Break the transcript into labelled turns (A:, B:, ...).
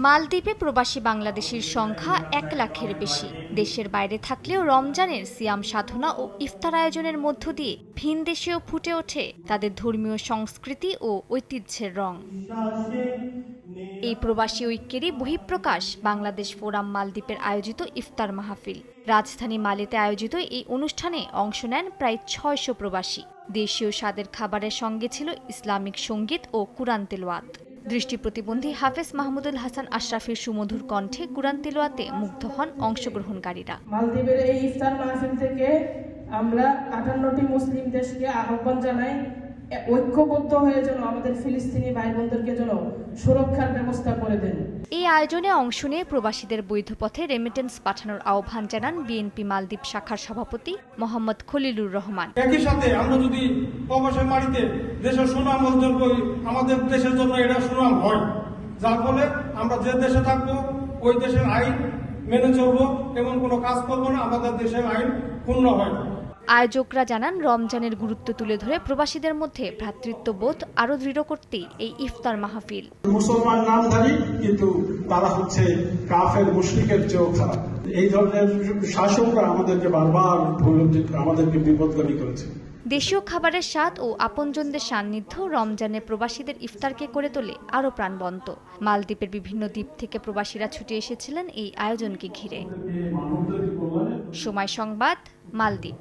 A: মালদ্বীপে প্রবাসী বাংলাদেশির সংখ্যা 1 লাখের বেশি। দেশের বাইরে থাকলেও রমজানের সিয়াম সাধনা ও ইফতার আয়োজনের মধ্য দিয়ে ভিনদেশেও ফুটে ওঠে তাদের ধর্মীয় সংস্কৃতি ও ঐতিহ্যের রং। এই প্রবাসী ঐক্যেরই বহিঃপ্রকাশ বাংলাদেশ ফোরাম মালদ্বীপের আয়োজিত ইফতার মাহফিল। রাজধানী মালেতে আয়োজিত এই অনুষ্ঠানে অংশ নেন প্রায় 600 প্রবাসী। দেশীয় স্বাদের খাবারের সঙ্গে ছিল ইসলামিক সংগীত ও কুরআন তেলাওয়াত। দৃষ্টি প্রতিবন্ধী হাফেজ মাহমুদুল হাসান আশরাফের সুমধুর কণ্ঠে কুরআন তেলাওয়াতে মুগ্ধ হন অংশগ্রহণকারীরা।
B: মালদ্বীপের এই ইফতার মাহফিল থেকে আমরা 58টি মুসলিম দেশকে আহ্বান জানাই ঐক্যবদ্ধ হয়ে যেন আমাদের ফিলিস্তিনি ভাই বোনদেরকে যেন সুরক্ষার ব্যবস্থা করে দেন।
A: এই আয়োজনে অংশ নিয়ে প্রবাসীদের বৈধ পথে রেমিটেন্স পাঠানোর আহ্বান জানান বিএনপি মালদ্বীপ শাখার সভাপতি মোহাম্মদ খলিলুর রহমান।
C: একই সাথে আমরা যদি প্রবাসের মাটিতে দেশের সুনাম অর্জন করি, আমাদের দেশের জন্য এটা সুনাম হয়, যার ফলে আমরা যে দেশে থাকবো ওই দেশের আইন মেনে চলবো, এমন কোনো কাজ করবো না, আমাদের দেশের আইন পূর্ণ হয়।
A: আয়োজকরা জানান রমজানের গুরুত্ব তুলে ধরে প্রবাসীদের মধ্যে ভ্রাতৃত্ববোধ আরো দৃঢ় করতেই এই ইফতার মাহফিল।
D: মুসলমান নামধারী কিন্তু তারা হচ্ছে কাফের মুশরিকের চেয়েও খারাপ। এই ধরনের শাসকরা আমাদেরকে বারবার আমাদেরকে বিপদগামী করেছে।
A: দেশীয় খাবারের স্বাদ ও আপনজনদের সান্নিধ্য রমজানে প্রবাসীদের ইফতারকে করে তোলে আরো প্রাণবন্ত। মালদ্বীপের বিভিন্ন দ্বীপ থেকে প্রবাসীরা ছুটে এসেছিলেন এই আয়োজনকে ঘিরে। সময় সংবাদ, মালদ্বীপ।